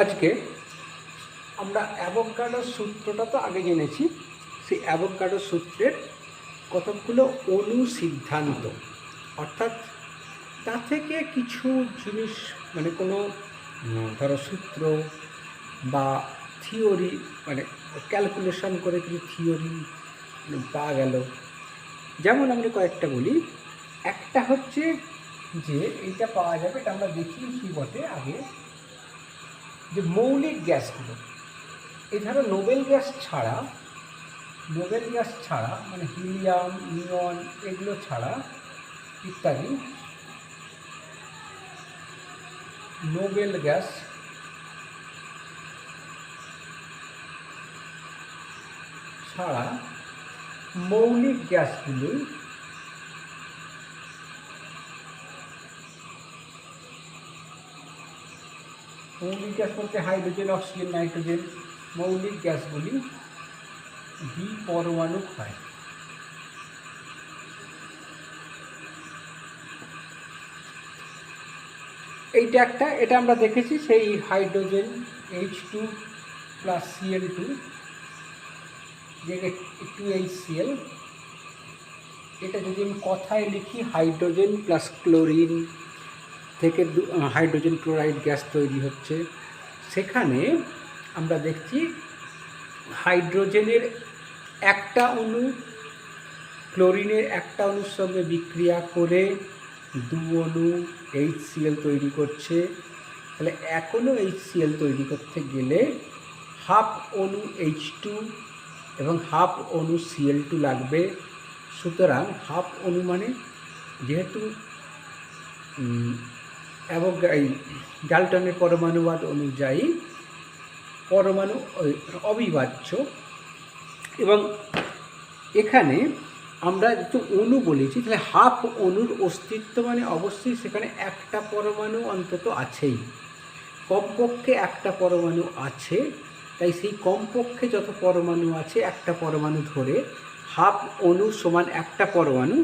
আজকে আমরা অ্যাভোগাড্রোর সূত্রটা তো আগে জেনেছি। সেই অ্যাভোগাড্রোর সূত্রের কতকগুলো অনুসিদ্ধান্ত, অর্থাৎ তা থেকে কিছু জিনিস মানে কোনো ধরো সূত্র বা থিওরি, মানে ক্যালকুলেশন করে কিছু থিওরি পাওয়া গেল। যেমন আমরা কয়েকটা বলি। একটা হচ্ছে যে এইটা পাওয়া যাবে, এটা আমরা দেখিয়েছি বটে আগে, যে মৌলিক গ্যাসগুলো, এই ধরো নোবেল গ্যাস ছাড়া মানে হিলিয়াম, নিয়ন এগুলো ছাড়া ইত্যাদি, নোবেল গ্যাস ছাড়া মৌলিক গ্যাসগুলি মৌলিক গ্যাস বলতে হাইড্রোজেন, অক্সিজেন, নাইট্রোজেন, মৌলিক গ্যাসগুলি দ্বিপরমাণুক হয়। এইটা একটা, এটা আমরা দেখেছি সেই হাইড্রোজেন H2 প্লাস Cl2 যে 2HCl, এটা যদি আমি কথায় লিখি হাইড্রোজেন প্লাস ক্লোরিন থেকে হাইড্রোজেন ক্লোরাইড গ্যাস তৈরি হচ্ছে। সেখানে আমরা দেখছি হাইড্রোজেনের একটা অণু ক্লোরিনের একটা অণুর সঙ্গে বিক্রিয়া করে 2 অণু HCl তৈরি করছে। তাহলে এক অণু HCl তৈরি করতে গেলে হাফ অণু H2 এবং হাফ অণু Cl2 লাগবে। সুতরাং হাফ অণু মানে, যেহেতু ডাল্টনের পরমাণুবাদ অনুযায়ী পরমাণু অবিভাজ্য, এবং এখানে আমরা যেহেতু অণু বলেছি, তাহলে হাফ অণুর অস্তিত্ব মানে অবশ্যই সেখানে একটা পরমাণু অন্তত আছেই, কমপক্ষে একটা পরমাণু আছে। তাই সেই কমপক্ষে যত পরমাণু আছে একটা পরমাণু ধরে হাফ অণু সমান একটা পরমাণু,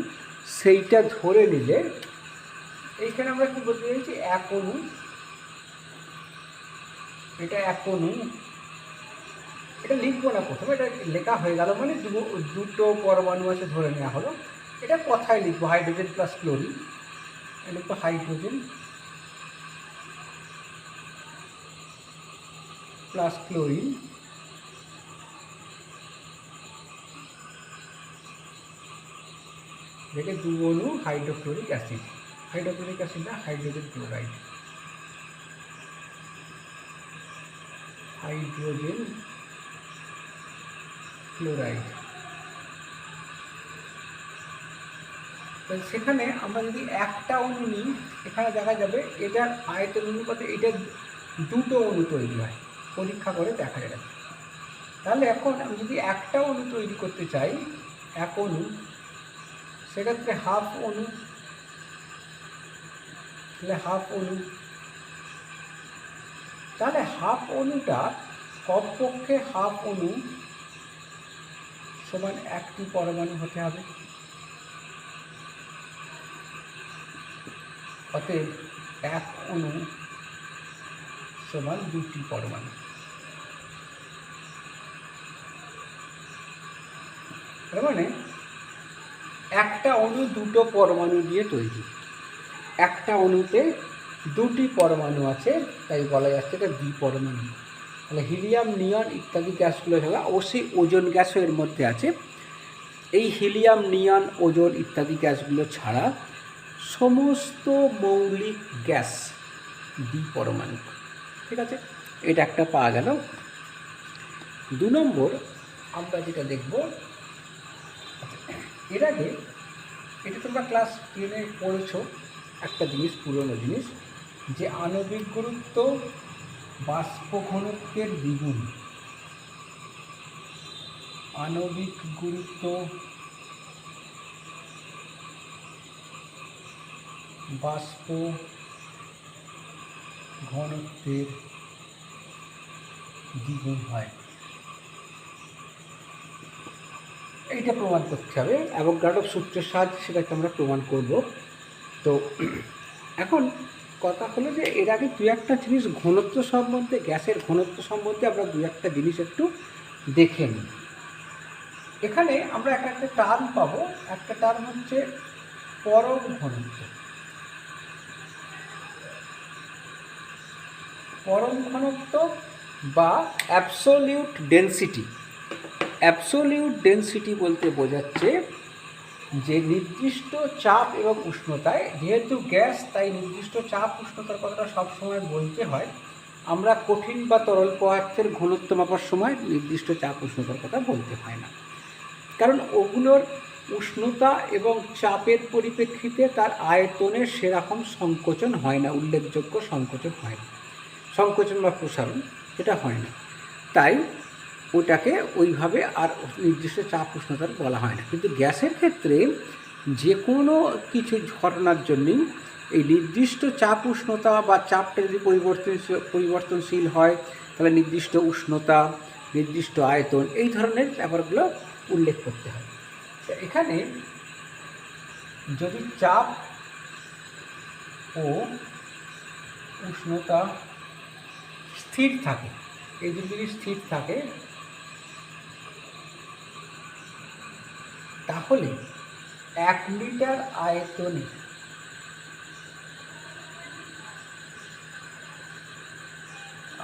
সেইটা ধরে নিলে এইখানে আমরা কি বলতে চাইছি, এক অণু, এটা এক অণু, এটা লিখবো না প্রথমে, এটা লেখা হয়ে গেল মানে দুটো পরমাণু আছে ধরে নেওয়া হলো। এটা কথায় লিখবো হাইড্রোজেন প্লাস ক্লোরিন, লিখবো হাইড্রোজেন প্লাস ক্লোরিন দেখে 2 অণু হাইড্রোক্লোরিক অ্যাসিড, হাইড্রোক্লোরিক অ্যাসিড না, হাইড্রোজেন ক্লোরাইড, হাইড্রোজেন ক্লোরাইড। সেখানে আমরা যদি একটা অণু নিই, এখানে দেখা যাবে এটার আয়তন অনুপাতে এটা 2টো অণু তৈরি হয়, পরীক্ষা করে দেখা যাবে। তাহলে এখন আমি যদি একটা অণু তৈরি করতে চাই, এক অণু, সেক্ষেত্রে হাফ অণু, তাহলে হাফ অণু, তাহলে হাফ অণুটা কমপক্ষে হাফ অণু সমান একটি পরমাণু হতে হবে। অতএব এক অণু সমান 2টি পরমাণু। তার মানে একটা অণু 2টো পরমাণু দিয়ে তৈরি, একটা অণুতে 2টি পরমাণু আছে, তাই বলা যাচ্ছে এটা দ্বিপরমাণু। তাহলে হিলিয়াম, নিয়ন ইত্যাদি গ্যাসগুলো ছাড়া, অবশ্যই ওজোন গ্যাসও এর মধ্যে আছে, এই হিলিয়াম, নিয়ন, ওজোন ইত্যাদি গ্যাসগুলো ছাড়া সমস্ত মৌলিক গ্যাস দ্বিপরমাণু। ঠিক আছে, এটা একটা পাওয়া গেল। 2 নম্বর আমরা যেটা দেখব, এর আগে এটা তোমরা ক্লাস 10-এ পড়েছ একটা জিনিস, পুরনো জিনিস, যে আণবিক গুরুত্ব বাষ্প ঘনত্বের দ্বিগুণ। আণবিক গুরুত্ব বাষ্প ঘনত্বের দ্বিগুণ হয়, এইটা প্রমাণ করতে হবে অ্যাভোগাড্রোর সূত্রের সাহায্যে, সেটাকে আমরা প্রমাণ করব। তো এখন কথা হলো যে এর আগে দু একটা জিনিস ঘনত্ব সম্বন্ধে, গ্যাসের ঘনত্ব সম্বন্ধে আমরা দু একটা জিনিস একটু দেখে নিই। এখানে আমরা একটা টার্ম পাবো। একটা টার্ম হচ্ছে পরম ঘনত্ব। পরম ঘনত্ব বা অ্যাবসোলিউট ডেনসিটি। অ্যাবসোলিউট ডেনসিটি বলতে বোঝাচ্ছে যে নির্দিষ্ট চাপ এবং উষ্ণতায়, যেহেতু গ্যাস তাই নির্দিষ্ট চাপ উষ্ণতার কথাটা সবসময় বলতে হয়। আমরা কঠিন বা তরল পদার্থের ঘনত্ব মাপার সময় নির্দিষ্ট চাপ উষ্ণতার কথা বলতে হয় না, কারণ ওগুলোর উষ্ণতা এবং চাপের পরিপ্রেক্ষিতে তার আয়তনের সেরকম সংকোচন হয় না, উল্লেখযোগ্য সংকোচন হয় না, সংকোচন বা প্রসারণ এটা হয় না। তাই ওটাকে ওইভাবে আর নির্দিষ্ট চাপ উষ্ণতার বলা হয় না। কিন্তু গ্যাসের ক্ষেত্রে যে কোনো কিছু ঘটনার জন্যই এই নির্দিষ্ট চাপ উষ্ণতা বা চাপটা যদি পরিবর্তনশীল হয়, তাহলে নির্দিষ্ট উষ্ণতা, নির্দিষ্ট আয়তন, এই ধরনের ব্যাপারগুলো উল্লেখ করতে হয়। এখানে যদি চাপ ও উষ্ণতা স্থির থাকে, এই দুটি যদি স্থির থাকে, তাহলে 1 লিটার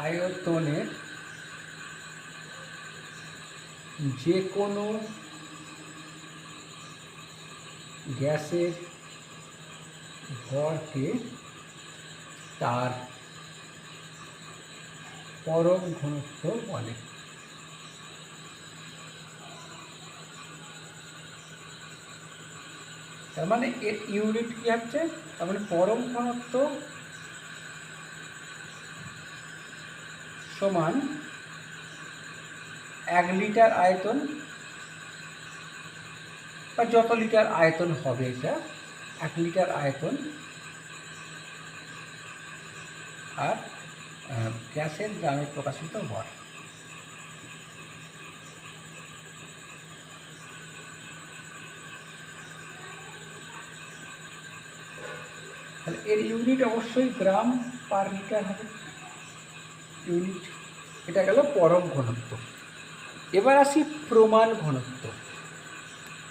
আয়তনের যে কোনো গ্যাসের ভরকে তার পরম ঘনত্ব বলে। তার মানে এর ইউনিট কি হচ্ছে, তার মানে পরম ঘনত্ব সমান 1 লিটার আয়তন, বা যত লিটার আয়তন হবে, এটা 1 লিটার আয়তন আর গ্যাসের গ্রামে প্রকাশিত ভর। তাহলে এর ইউনিট অবশ্যই গ্রাম পার লিটার হবে ইউনিট। এটা গেল পরম ঘনত্ব। এবার আসি প্রমাণ ঘনত্ব।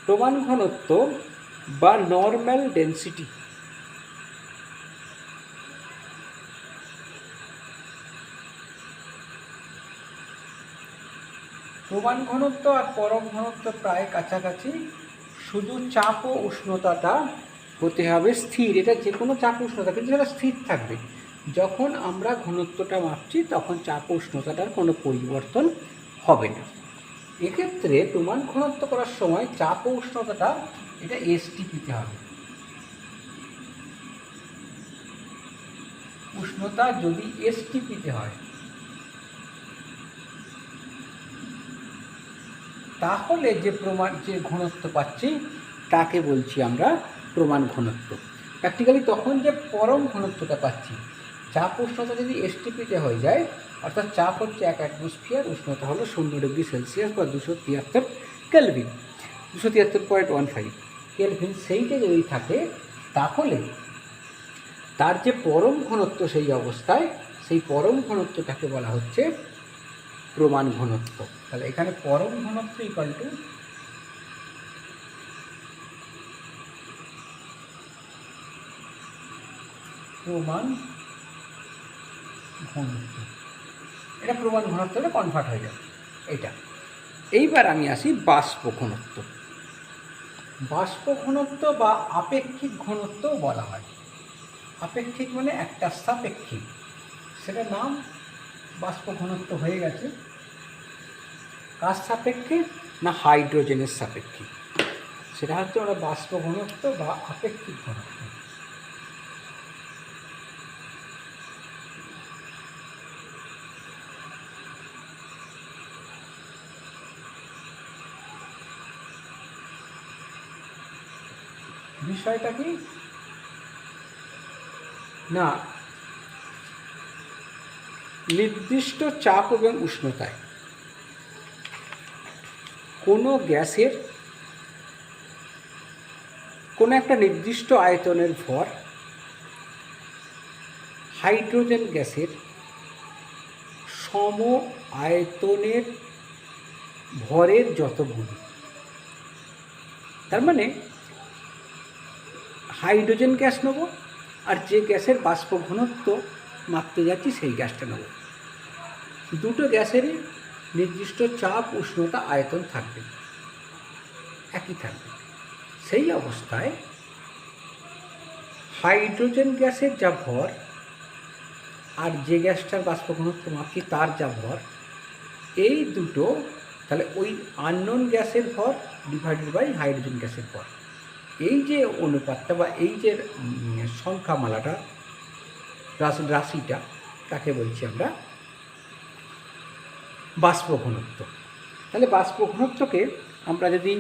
প্রমাণ ঘনত্ব বা নর্মাল ডেনসিটি। প্রমাণ ঘনত্ব আর পরম ঘনত্ব প্রায় কাছাকাছি, শুধু চাপ ও উষ্ণতাটা হতে হবে স্থির। এটা যে কোনো চাপ উষ্ণতা, কিন্তু সেটা স্থির থাকবে। যখন আমরা ঘনত্বটা মাপছি তখন চাপ ও উষ্ণতাটার কোনো পরিবর্তন হবে না। এক্ষেত্রে প্রমাণ ঘনত্ব করার সময় চাপ ও উষ্ণতাটা এটা এসটিপিতে হবে। উষ্ণতা যদি এসটিপিতে হয়, তাহলে যে ঘনত্ব পাচ্ছি তাকে বলছি আমরা প্রমাণ ঘনত্ব। প্র্যাকটিক্যালি তখন যে পরম ঘনত্বটা পাচ্ছি, চাপ উষ্ণতা যদি এসটিপিতে হয়ে যায়, অর্থাৎ চাপ হচ্ছে 1 অ্যাটমসফিয়ার, উষ্ণতা হলো 0 ডিগ্রি সেলসিয়াস বা 273 কেলভিন, 273.15 কেলভিন, সেইটা যদি থাকে, তাহলে তার যে পরম ঘনত্ব সেই অবস্থায়, সেই পরম ঘনত্বটাকে বলা হচ্ছে প্রমাণ ঘনত্ব। তাহলে এখানে পরম ঘনত্ব ইকুয়াল টু প্রমাণ ঘনত্ব। এটা প্রমাণ ঘনত্বটা কনভার্ট হয়ে যাবে এটা। এইবার আমি আসি বাষ্প ঘনত্ব। বাষ্প ঘনত্ব বা আপেক্ষিক ঘনত্ব বলা হয়। আপেক্ষিক মানে একটা সাপেক্ষিক, সেটা নাম বাষ্প ঘনত্ব হয়ে গেছে। কার সাপেক্ষে না হাইড্রোজেনের সাপেক্ষে, সেটা হচ্ছে আমরা বাষ্প ঘনত্ব বা আপেক্ষিক ঘনত্ব। বিষয়টা কি না, নির্দিষ্ট চাপ এবং উষ্ণতায় কোনো গ্যাসের কোনো একটা নির্দিষ্ট আয়তনের ভর হাইড্রোজেন গ্যাসের সম আয়তনের ভরের যত গুণ। তার মানে হাইড্রোজেন গ্যাস নেব, আর যে গ্যাসের বাষ্প ঘনত্ব মাপতে যাচ্ছি সেই গ্যাসটা নেব। দুটো গ্যাসেরই নির্দিষ্ট চাপ, উষ্ণতা, আয়তন থাকবে, একই থাকবে। সেই অবস্থায় হাইড্রোজেন গ্যাসের যা ভর আর যে গ্যাসটার বাষ্প ঘনত্ব মাপছি তার যা ভর, এই দুটো তাহলে ওই আননোন গ্যাসের ভর ডিভাইডেড বাই হাইড্রোজেন গ্যাসের ভর, এই যে অনুপাতটা বা এই যে সংখ্যামালাটা, রাশিটা, তাকে বলছি আমরা বাষ্প ঘনত্ব। তাহলে বাষ্প ঘনত্বকে আমরা যদি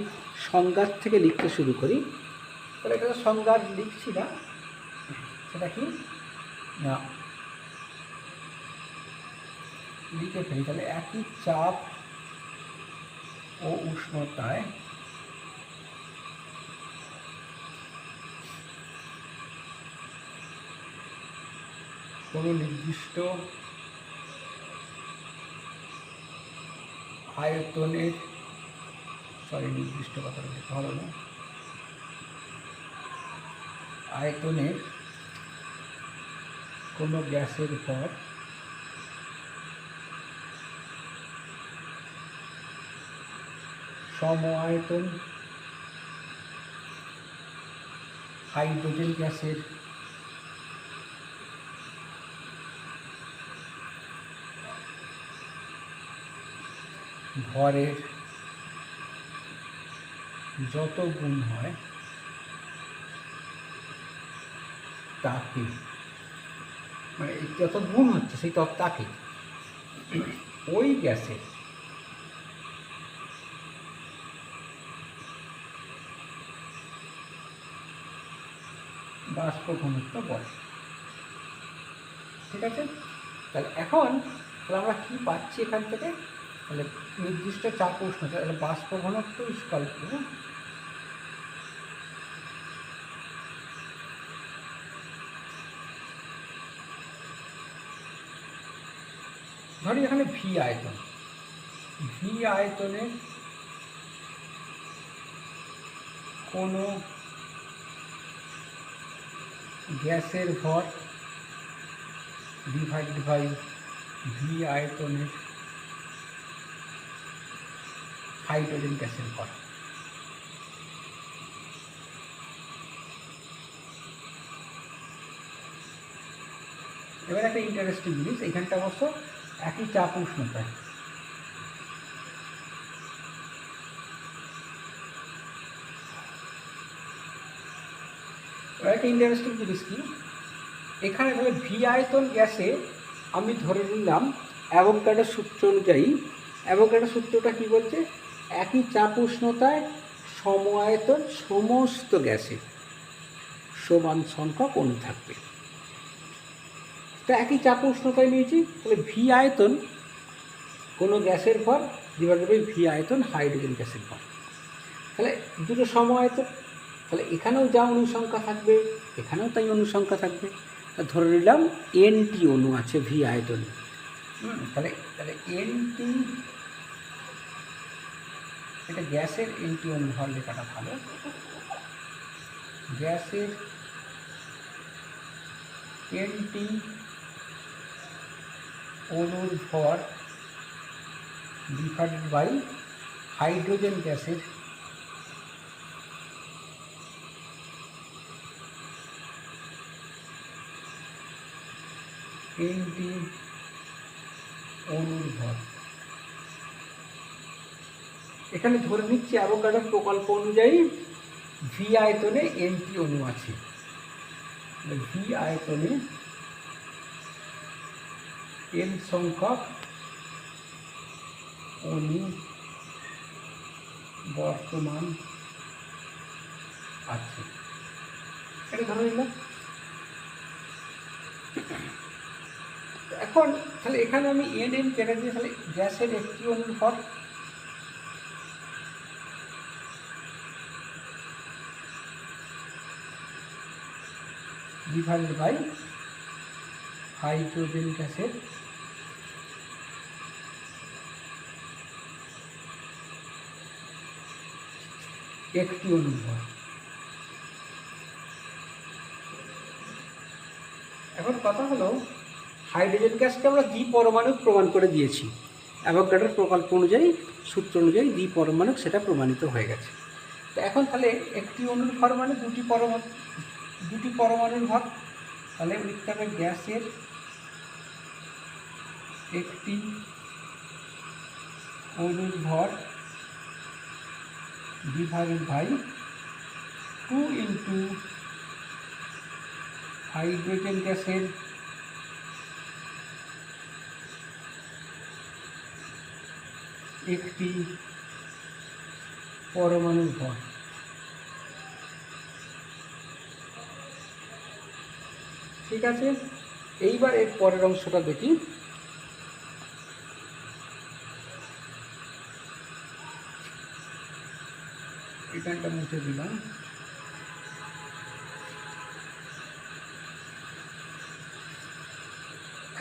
সংজ্ঞার থেকে লিখতে শুরু করি, তাহলে এটা সংজ্ঞা লিখছি না, সেটা কি লিখে ফেলি। তাহলে একই চাপ ও উষ্ণতায় কোনো নির্দিষ্ট আয়তনের, নির্দিষ্ট কথাটা লিখতে হবে না, আয়তনের কোনো গ্যাসের ভর সম আয়তন হাইড্রোজেন গ্যাসের ভরের যত গুণ হয় তাকে, মানে যত গুণ হচ্ছে সেই তাকে ওই গ্যাসের বাষ্প ঘনত্ব বলে। ঠিক আছে? তাহলে এখন আমরা কি পাচ্ছি এখান থেকে? তাহলে নির্দিষ্ট চাপ উষ্ণতা, তাহলে বাষ্প ঘনত্ব ইকুয়াল টু ধরি এখানে ভি আয়তন, ভি আয়তনে কোনো গ্যাসের ভর ডিভাইডেড বাই ভি আয়তনের হাইড্রোজেন গ্যাসের ভর। এবার একটা ইন্টারেস্টিং জিনিস, এখানটা অবশ্য একই চাপ উষ্ণতায়। এবার একটা ইন্টারেস্টিং জিনিস কি, এখানে তাহলে ভি আয়তন গ্যাসে আমি ধরে নিলাম অ্যাভোগাড্রোর সূত্র অনুযায়ী, অ্যাভোগাড্রোর সূত্রটা কি বলছে? একই চাপ উষ্ণতায় সম আয়তন সমস্ত গ্যাসে সমান সংখ্যক অণু থাকবে। তো একই চাপ উষ্ণতায় নিয়েছি, তাহলে ভি আয়তন কোনো গ্যাসের ভর ডিভাইডেড বাই ভি আয়তন হাইড্রোজেন গ্যাসের ভর। তাহলে দুটো সম আয়তন, তাহলে এখানেও যা অনুসংখ্যা থাকবে এখানেও তাই অনুসংখ্যা থাকবে। ধরে নিলাম এনটি অণু আছে ভি আয়তনে, তাহলে তাহলে এনটি, এটা গ্যাসের এনটি অণু ভর লেখাটা ভালো, গ্যাসের এনটি অণুর ভর ডিভাইডেড বাই হাইড্রোজেন গ্যাসের এনটি অণুর ভর। এখানে ধরে নিচ্ছি অ্যাভোগাড্রোর প্রকল্প অনুযায়ী ভি আয়তনে এনটি অণু আছে, ভি আয়তনে এন সংখ্যক অণু বর্তমান আছে, এটা ধরে নিলাম। এখন তাহলে এখানে আমি এন এন কেটে দিয়ে তাহলে গ্যাসের একটি অণুর ভর ডিভাইডেড বাই হাইড্রোজেন গ্যাসের একটি অণুর ভর। এখন কথা হলো, হাইড্রোজেন গ্যাসকে আমরা দ্বিপরমাণুক প্রমাণ করে দিয়েছি, অ্যাভোগাড্রোর প্রকল্প অনুযায়ী, সূত্র অনুযায়ী দ্বিপরমাণুক সেটা প্রমাণিত হয়ে গেছে। তো এখন তাহলে একটি অণুর ভর মানে দুটি পরমাণুর ভর, তাহলে লিখতে হবে গ্যাসের একটি অণুর ভর ডিভাইডেড বাই 2 ইন্টু হাইড্রোজেন গ্যাসের একটি পরমাণুর ভর। ঠিক আছে, এইবার এর পরের অংশটা দেখি। এখানটা মুছে দিলাম।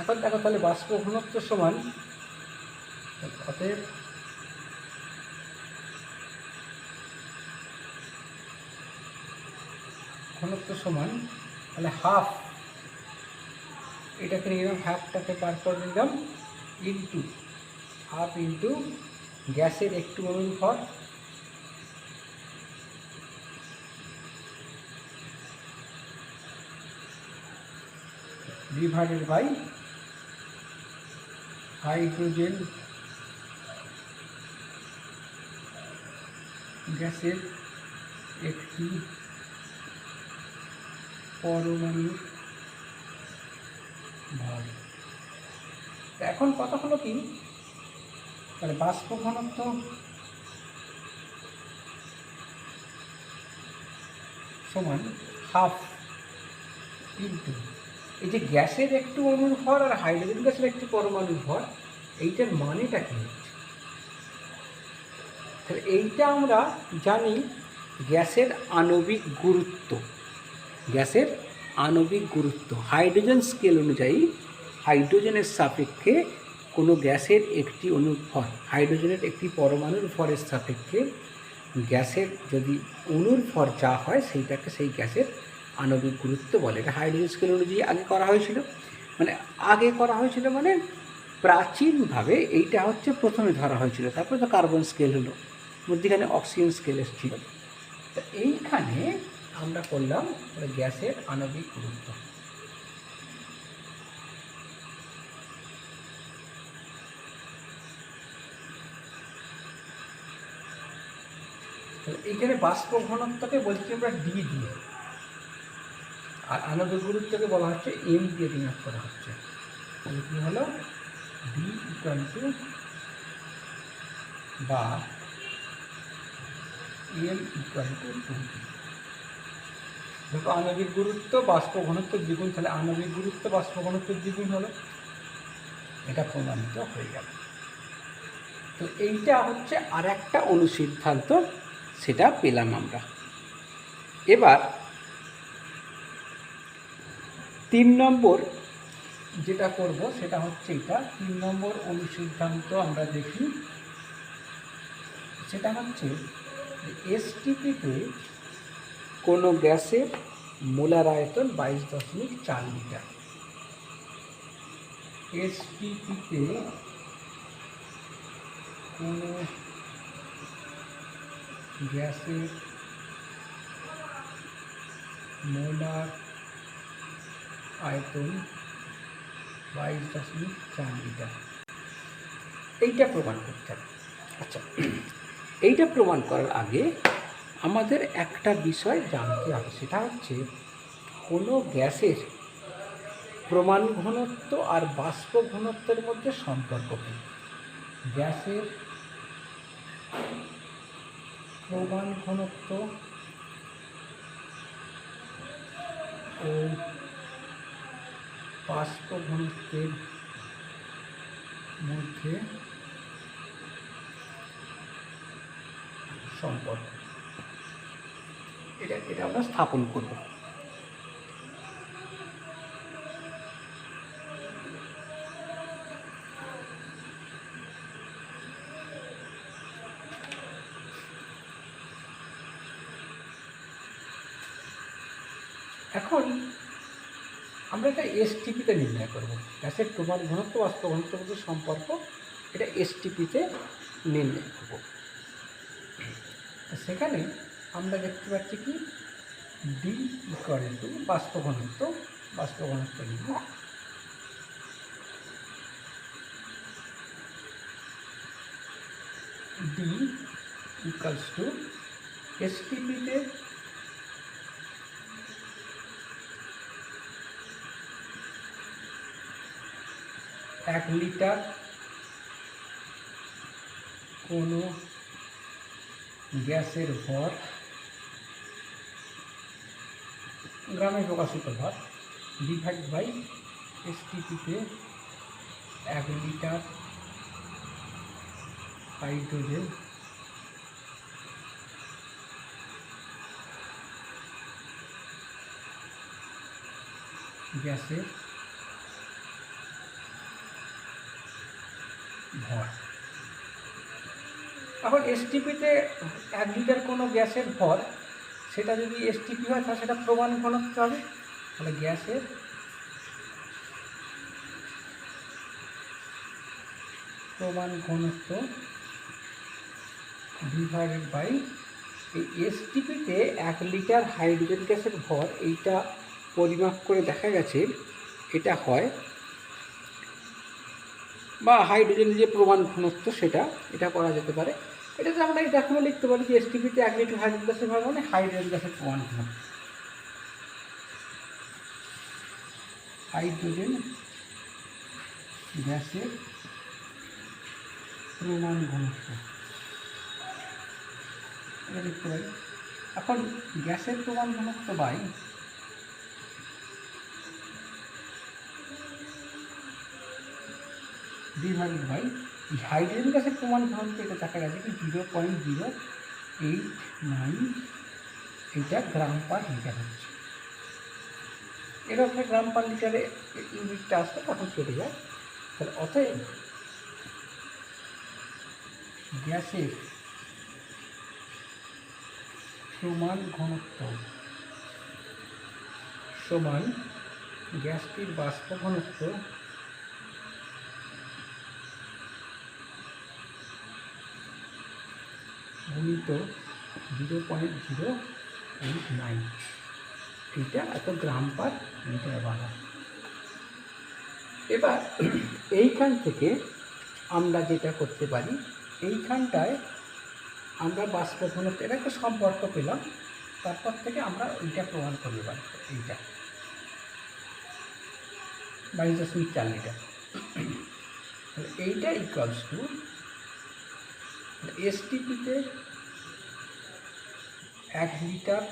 এখন দেখো তাহলে বাষ্প ঘনত্ব সমান, অতএব ঘনত্ব সমান তাহলে হাফ, এটাকে নিয়ে নিলাম, হাফটাকে পার করে নিলাম ইন্টু হাফ ইন্টু গ্যাসের একটু অণুর ভর ডিভাইডেড বাই হাইড্রোজেন গ্যাসের একটি পরমাণুর ভর। এখন কথা হলো কি, তাহলে বাষ্প ঘনত্ব সমান হাফ ইন্টু এই যে গ্যাসের একটু অণুর ভর আর হাইড্রোজেন গ্যাসের একটি পরমাণুর ভর, এইটার মানেটা কি হচ্ছে? তাহলে এইটা আমরা জানি গ্যাসের আণবিক গুরুত্ব। গ্যাসের আণবিক গুরুত্ব হাইড্রোজেন স্কেল অনুযায়ী হাইড্রোজেনের সাপেক্ষে কোনো গ্যাসের একটি অণুর ভর, হাইড্রোজেনের একটি পরমাণুর ভরের সাপেক্ষে গ্যাসের যদি অণুর ভর যা হয় সেইটাকে সেই গ্যাসের আণবিক গুরুত্ব বলে। এটা হাইড্রোজেন স্কেল অনুযায়ী আগে করা হয়েছিল, মানে প্রাচীনভাবে এইটা হচ্ছে প্রথমে ধরা হয়েছিল, তারপরে তো কার্বন স্কেল হলো, মধ্যখানে অক্সিজেন স্কেল এসেছিল। তো এইখানে আমরা করলাম গ্যাসের আণবিক গুরুত্ব। এইখানে বাষ্প ঘনত্বকে বলছি আমরা ডি দিয়ে, আর আণবিক গুরুত্বকে বলা হচ্ছে এম দিয়ে ডিনোট করা হচ্ছে। তাহলে কি হলো, ডি ইকুয়াল টু বা এম ইকুয়াল টু 2। দেখো আণবিক গুরুত্ব বাষ্প ঘনত্বের দ্বিগুণ, তাহলে আণবিক গুরুত্ব বাষ্প ঘনত্বের দ্বিগুণ হলো, এটা প্রমাণিত হয়ে গেল। তো এইটা হচ্ছে আর একটা অনুসিদ্ধান্ত, সেটা পেলাম আমরা। এবার 3 নম্বর যেটা করব সেটা হচ্ছে এটা 3 নম্বর অনুসিদ্ধান্ত আমরা দেখি। সেটা হচ্ছে এসটিপিতে কোনো গ্যাসের মোলার আয়তন 22.4 লিটার। এসটিপিতে কোনো গ্যাসের মোলার আয়তন 22.4 লিটার, এইটা প্রমাণ করতে হবে। আচ্ছা, এইটা প্রমাণ করার আগে আমাদের একটা বিষয় জানতে হবে, সেটা হচ্ছে কোনো গ্যাসের প্রমাণ ঘনত্ব আর বাষ্প ঘনত্বের মধ্যে সম্পর্ক কী। গ্যাসের প্রমাণ ঘনত্ব ও বাষ্প ঘনত্বের মধ্যে সম্পর্ক, এটা আমরা স্থাপন করব। এখন আমরা এটা এসটিপিতে নির্ণয় করব। গ্যাসের প্রমাণ ঘনত্ব বাষ্প ঘনত্বের মধ্যে সম্পর্ক এটা এসটিপিতে নির্ণয় করব। সেখানে আমরা দেখতে পাচ্ছি কি ডি ইকুয়াল টু বাষ্প ঘনত্ব লিখব ডি ইকুয়ালস টু এসটিপিতে 1 লিটার কোনো গ্যাসের ভর, গ্রামে প্রকাশিত ভর, ডিভাইড বাই এসটিপিতে 1 লিটার হাইড্রোজেন গ্যাসের ভর। এখন এসটিপিতে 1 লিটার কোনো গ্যাসের ভর, সেটা যদি এসটিপি হয় তাহলে সেটা প্রমাণ ঘনত্ব হবে। তাহলে গ্যাসের প্রমাণ ঘনত্ব ডিভাইডেড বাই এই এসটিপিতে 1 লিটার হাইড্রোজেন গ্যাসের ভর, এইটা পরিমাপ করে দেখা গেছে এটা হয়, বা হাইড্রোজেনের যে প্রমাণ ঘনত্ব সেটা এটা করা যেতে পারে। এটাতে আমরা এখনও লিখতে পারি যে এসটিপিতে 1 লিটার হাইড্রোজেন গ্যাসের ভর মানে হাইড্রোজেন গ্যাসের প্রমাণ ঘনত্ব, হাইড্রোজেন গ্যাসের প্রমাণ ঘনত্ব এটা লিখতে পারি। এখন গ্যাসের প্রমাণ ঘনত্ব বাই ডিভাইডেড বাই হাইড্রোজেন গ্যাসের প্রমাণ ঘনত্ব, এটা দেখা গেছে কি 0.089, এইটা গ্রাম পার লিটার হচ্ছে। এরকম গ্রাম পার লিটারে ইউনিটটা আসলে তখন কেটে যায়। তাহলে অতএব গ্যাসের প্রমাণ ঘনত্ব সমান গ্যাসটির বাষ্প ঘনত্ব গুণিত 0.089, এইটা এত গ্রাম পার লিটার বানা। এবার এইখান থেকে আমরা যেটা করতে পারি, এইখানটায় আমরা বাষ্প ঘনত্ব এটা একটা সম্পর্ক পেলাম, তারপর থেকে আমরা এইটা প্রমাণ করতে পারি, এইটা 22.4 লিটার। তাহলে এইটা ইকুয়ালস টু এসটিপিতে 1 লিটার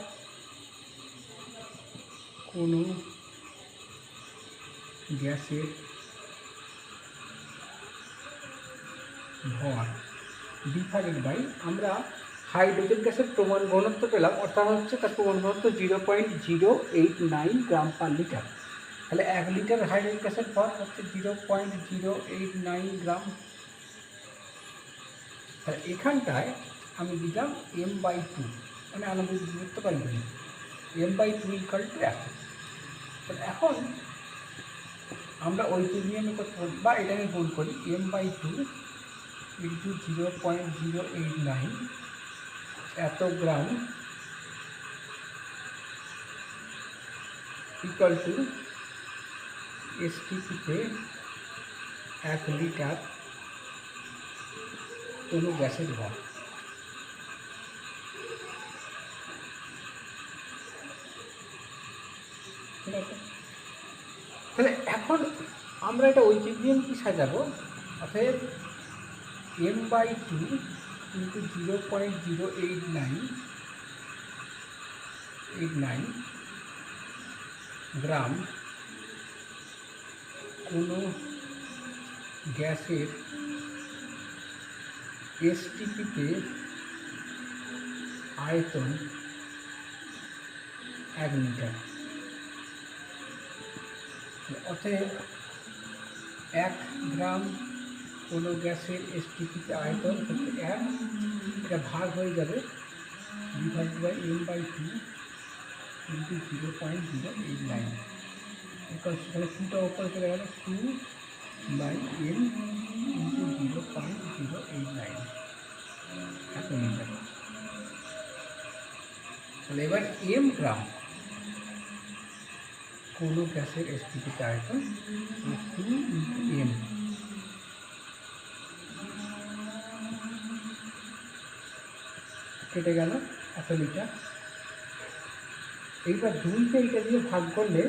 কোনো গ্যাসের ভর ডিভাইডেড বাই আমরা হাইড্রোজেন গ্যাসের প্রমাণ ঘনত্ব পেলাম, অর্থাৎ হচ্ছে তার প্রমাণ ঘনত্ব 0.089 গ্রাম পার লিটার। তাহলে 1 লিটার হাইড্রোজেন গ্যাসের ভর হচ্ছে 0.089 গ্রাম। তাহলে এখানটায় আমি দিলাম m/2, মানে আণবিক দূরত্ব পাই m/2 ইকুয়াল টু 1। তাহলে এখন আমরা ওইটির নিয়মে করতে পারি, বা এটাকে গুণ করি m/2 ইন্টু 0.089 এত গ্রাম ইকুয়াল টু এসটিপিতে 1 লিটার কোনো গ্যাসের ভর। ঠিক আছে, তাহলে এখন আমরা এটা ঐকিক নিয়ম কি সাজাবো, অর্থাৎ m/2 ইন্টু 0.089 গ্রাম কোনো গ্যাসের এসটিপিতে আয়তন 1 লিটার। অতএব 1 গ্রাম কোনো গ্যাসের এসটিপিতে আয়তন হচ্ছে 1, এটা ভাগ হয়ে যাবে divide by m/2 into 0.089 because সেখানে টুটা ওপরে চলে গেল 2/m ইন্টু 0.089 এত মিটার। তাহলে এবার m গ্রাম কোনো গ্যাসের এসটিপিতে আয়তন 2 ইন্টু m কেটে গেল এত লিটার। এইবার 2কে এইটা দিয়ে ভাগ করলে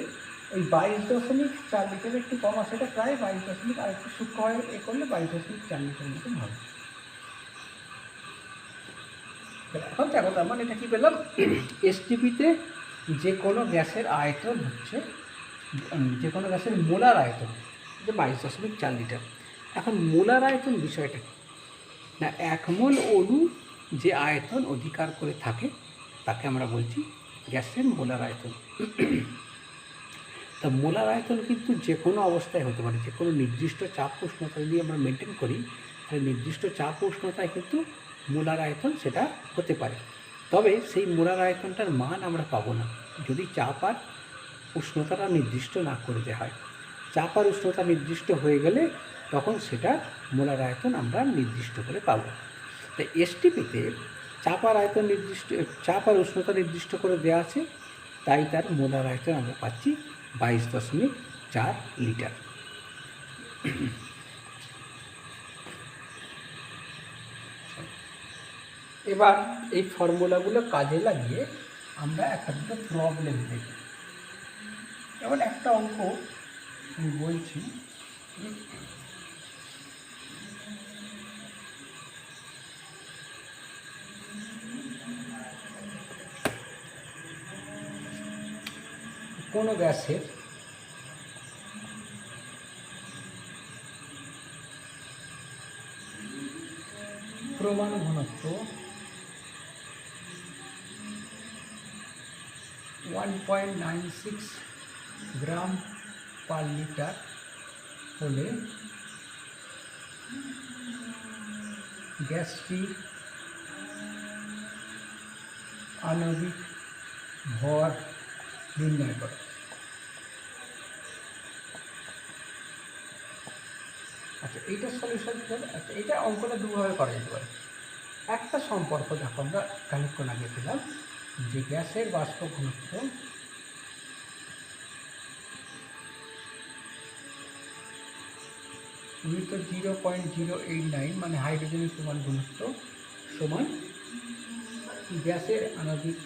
ওই 22.4 লিটার একটু কম আসে, এটা প্রায় 22 আর একটু সূক্ষ্ম হয় এ করলে 22.4 লিটার মতন হবে। এখন দেখো তার মানে এটা কী পেলাম, এসটিপিতে যে কোনো গ্যাসের আয়তন হচ্ছে, যে কোনো গ্যাসের মোলার আয়তন যে 22.4 লিটার। এখন মোলার আয়তন বিষয়টা না, 1 মোল অণু যে আয়তন অধিকার করে থাকে তাকে আমরা বলছি গ্যাসের মোলার আয়তন। তা মোলার আয়তন কিন্তু যে কোনো অবস্থায় হতে পারে, যে কোনো নির্দিষ্ট চাপ উষ্ণতা যদি আমরা মেনটেন করি তাহলে নির্দিষ্ট চাপ উষ্ণতায় কিন্তু মোলার আয়তন সেটা হতে পারে। তবে সেই মোলার আয়তনটার মান আমরা পাবো না যদি চাপ আর উষ্ণতাটা নির্দিষ্ট না করে দেওয়া হয়। চাপ আর উষ্ণতা নির্দিষ্ট হয়ে গেলে তখন সেটা মোলার আয়তন আমরা নির্দিষ্ট করে পাবো। তাই এসটিপিতে চাপ আর আয়তন নির্দিষ্ট, চাপ আর উষ্ণতা নির্দিষ্ট করে দেওয়া আছে, তাই তার মোলার আয়তন আমরা পাচ্ছি 22.4 লিটার। এবার এই ফর্মুলাগুলো কাজে লাগিয়ে আমরা একটা দুটো প্রবলেম দেখি। এবার একটা অঙ্ক আমি বলছি, কোনো গ্যাসের পরমাণু ঘনত্ব 1.96 গ্রাম পার লিটার হলে গ্যাসটির আণবিক ভর নির্ণয় করে। আচ্ছা, এইটার সলিউশন কী হবে? আচ্ছা, এটা অঙ্কটা দুভাবে করা যেতে পারে। একটা সম্পর্ক দেখো আমরা খানিকক্ষণ আগে পেলাম যে গ্যাসের বাষ্প ঘনত্ব উনিত 0.089 মানে হাইড্রোজেনের প্রমাণ ঘনত্ব সমান গ্যাসের আণবিক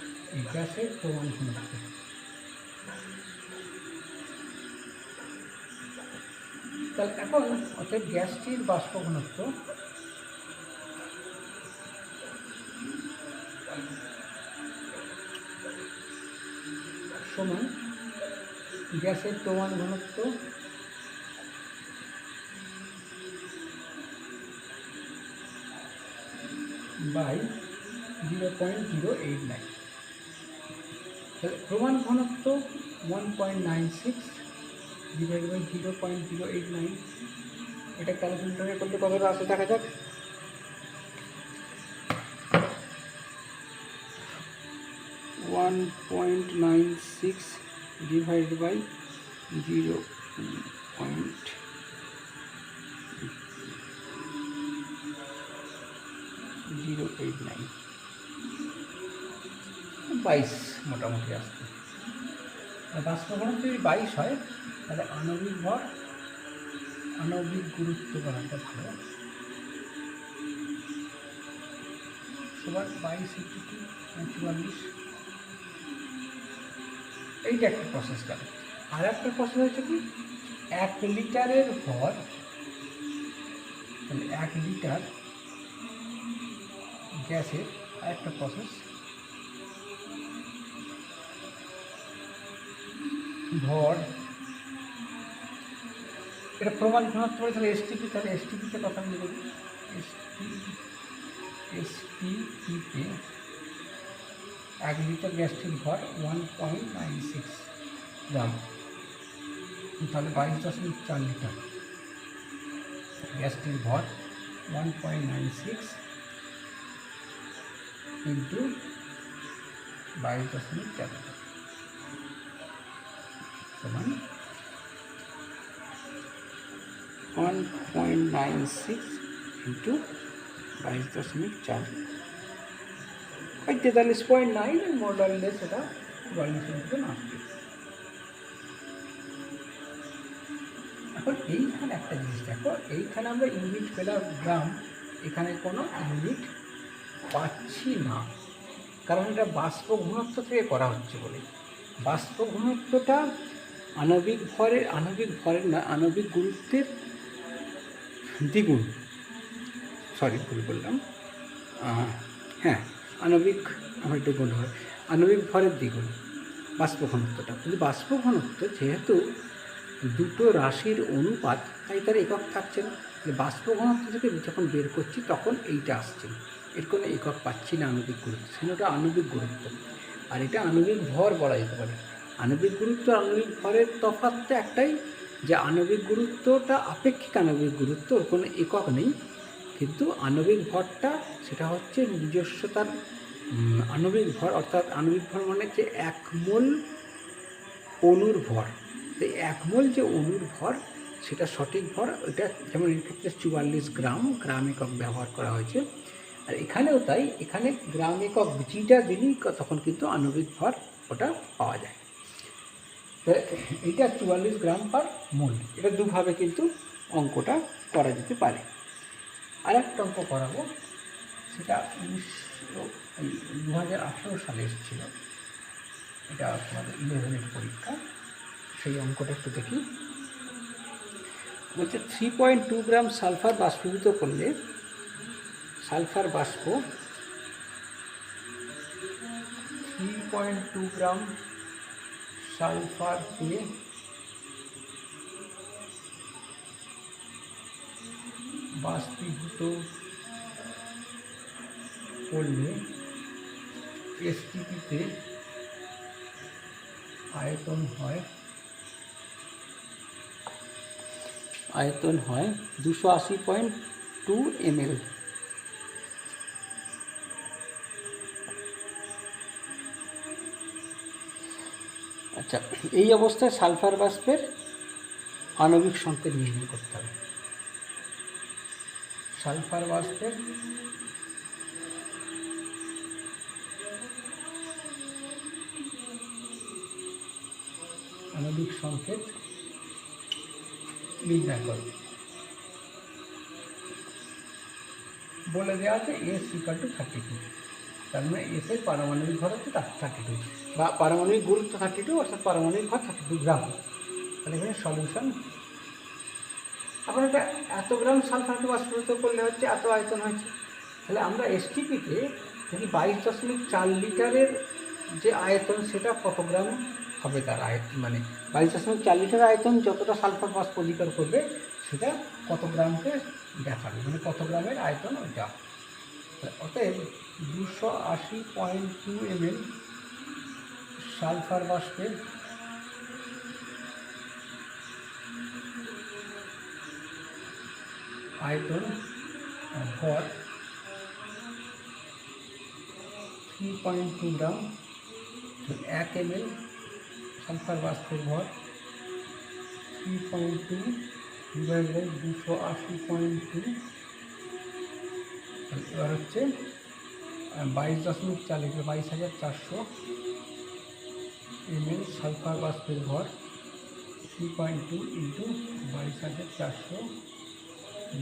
গ্যাসের প্রমাণ ঘনত্ব। তাহলে এখন অর্থাৎ গ্যাসটির বাষ্প ঘনত্ব সমান গ্যাসের প্রমাণ ঘনত্ব বাই 0.089। তাহলে প্রমাণ ঘনত্ব 1.96 ডিভাইড বাই 0.089, এটা ক্যালকুলেটরে করতে কতটা আসে দেখা যাক। 1.96 ডিভাইড বাই 0.089, 22 মোটামুটি আসবে। বাষ্প ঘনত্ব যদি 22 হয় তাহলে আণবিক ভর, আণবিক গুরুত্ব বানানটা ভালো, সবার 22 ইন্টু 44। এইটা একটা প্রসেস গেল। আর একটা প্রসেস হচ্ছে কি, 1 লিটারের ভর, তাহলে 1 লিটার গ্যাসের আরেকটা প্রসেস ভর, এটা প্রমাণ ঘনত্ব বলে। তাহলে এসটিপি, তাহলে এসটিপিতে কথা আমি বলি, এসটিপিতে 1 লিটার গ্যাসটির ভর 1.96 গ্রাম, তাহলে 22.4 লিটার গ্যাসটির ভর 1.96 ইন্টু 22.4 লিটার। সমান 1.96 ইন্টু 22.4 43.9 মডারলেস, এটা 44 মতন আসবে। এখন এইখানে একটা জিনিস দেখো, এইখানে আমরা ইউনিট পেলাম গ্রাম, এখানে কোনো ইউনিট পাচ্ছি না, কারণ এটা বাষ্প ঘনত্ব থেকে করা হচ্ছে বলে। বাষ্প ঘনত্বটা আণবিক গুরুত্বের দ্বিগুণ, সরি ভুল বললাম, হ্যাঁ আমার দ্বিগুণ হয়, আণবিক ভরের দ্বিগুণ বাষ্প ঘনত্বটা। কিন্তু বাষ্প ঘনত্ব যেহেতু দুটো রাশির অনুপাত, তাই তার একক থাকছে না। বাষ্প ঘনত্ব থেকে যখন বের করছি তখন এইটা আসছে, এর কোনো একক পাচ্ছি না আণবিক গুরুত্ব, সেটা আণবিক গুরুত্ব। আর এটা আণবিক ভর বলা যেতে পারে। আণবিক গুরুত্ব আর আণবিক ভরের তফাৎটা একটাই, যে আণবিক গুরুত্বটা আপেক্ষিক আণবিক গুরুত্ব, ওর কোনো একক নেই। কিন্তু আণবিক ভরটা সেটা হচ্ছে নিজস্ব তার আণবিক ভর, অর্থাৎ আণবিক ভর মানে যে 1 মোল অণুর ভর। এই 1 মোল যে অণুর ভর সেটা সঠিক ভর, ওইটা যেমন এর ক্ষেত্রে 44 গ্রাম একক ব্যবহার করা হয়েছে। আর এখানেও তাই, এখানে গ্রাম একক যেটা দিলেই তখন কিন্তু আণবিক ভর ওটা পাওয়া যায়। এটা 44 গ্রাম পার মোল। এটা দুভাবে কিন্তু অঙ্কটা করা যেতে পারে। আর একটা অঙ্ক করাবো, সেটা 2018 সালে এসেছিল, এটা আমাদের 11-এর পরীক্ষা। সেই অঙ্কটা একটু দেখি। বলছে 3.2 গ্রাম সালফার বাষ্পীভূত করলে সালফার বাষ্প 3.2 গ্রাম সালফারকে বাষ্পীভূত করলে এসটিপিতে আয়তন হয় 280.2 ml। আচ্ছা, এই অবস্থায় সালফার বাষ্পের আণবিক সংকেত নির্ণয় করতে হবে। সালফার বাষ্পের আণবিক সংকেত নির্ণয় করবে। বলে দেওয়া আছে S = 32, তার মানে S এর পারমাণবিক ভর হচ্ছে 32, বা পারমাণবিক গুরুত্ব 32, অর্থাৎ পারমাণবিক ভর 32 গ্রাম। তাহলে এখানে সলিউশন, এখন এটা এত গ্রাম সালফারকে বাষ্পীভূত করলে হচ্ছে এত আয়তন হয়েছে। তাহলে আমরা এসটিপিতে যদি 22.4 লিটারের যে আয়তন, সেটা কত গ্রাম হবে তার আয়তন, মানে 22.4 লিটার আয়তন যতটা সালফার বাষ্প অধিকার করবে সেটা কত গ্রামকে দেখাবে, মানে কত গ্রামের আয়তন ওইটা। অতএব 280.2 ml সালফার বাষ্পের আয়তন ভর 3.2 গ্রাম, 1 ml সালফার বাষ্পের ভর 3.2 / 280.2, এবার হচ্ছে 22.4 লিটার, 22,400 ml সালফার বাষ্পের ভর 3.2 ইন্টু 22,400 /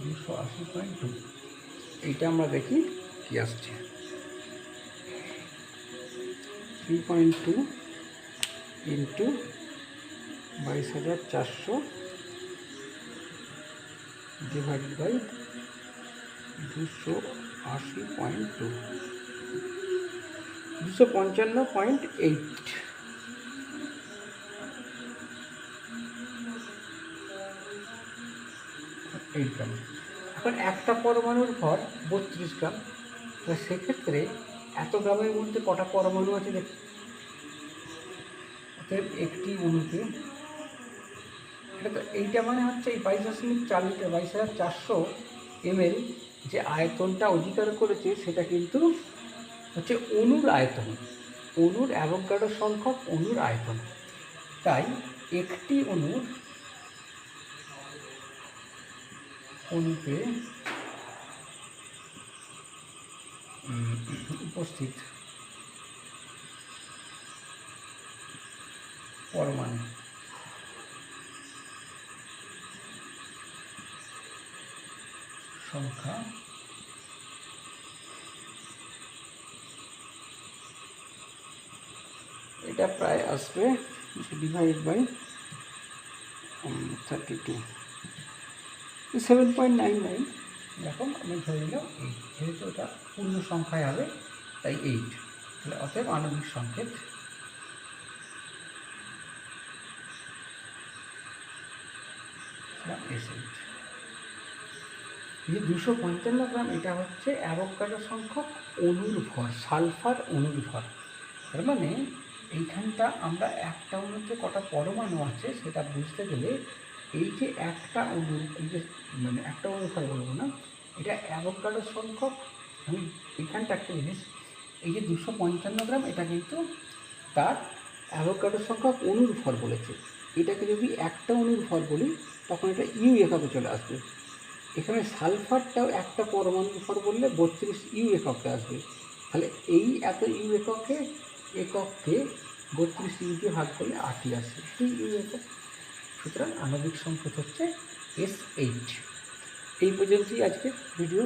280.2। এইটা আমরা দেখি কি আসছে। 3.2 ইন্টু 22,400 ডিভাইডেড বাই 280.2, 255.8। গ্রাম। এখন একটা পরমাণুর ভর 32 গ্রাম, তো সেক্ষেত্রে এত গ্রামের মধ্যে কটা পরমাণু আছে দেখ। অতএব একটি অণুতে, এটা তো এইটা মানে হচ্ছে এই 22.4 লিটার 22,400 ml যে আয়তনটা অধিকার করেছে সেটা কিন্তু হচ্ছে অণুর আয়তন। অণুর অ্যাভোগাড্রো সংখ্যক অণুর আয়তন। তাই একটি অণুতে উপস্থিত পরমাণু সংখ্যা এটা প্রায় আসবে ডিভাইড বাই 32, 7.99 এরকম আমি ধরে নিলাম 8, যেহেতু এটা পূর্ণ সংখ্যায় হবে তাই 8। তাহলে অতএব আণবিক সংকেত S8। এই 255 গ্রাম এটা হচ্ছে অ্যাভোগাড্রো সংখ্যক অণুর ভর, সালফার অণুর ভর। তার মানে এইখানটা আমরা একটা অণুতে কটা পরমাণু আছে সেটা বুঝতে গেলে এই যে একটা অণু, এই যে মানে একটা অনুসার বলবো না, এটা অ্যাভোগাড্রো সংখ্যক। আমি এখানটা একটা জিনিস, এই যে 255 গ্রাম এটা কিন্তু তার অ্যাভোগাড্রো সংখ্যক অণুর ভর বলেছে। এটাকে যদি একটা অণুর ভর বলি তখন এটা ইউ এককে চলে আসবে। এখানে সালফারটাও একটা পরমাণুর ভর বললে 32 ইউ এককে আসবে। তাহলে এই এত ইউ এককে 32 ইউ দিয়ে ভাগ করলে 8ই আসবে, এই ইউ একক। সুতরাং আণবিক সংকেত হচ্ছে S8। এই পর্যন্তই আজকের ভিডিও।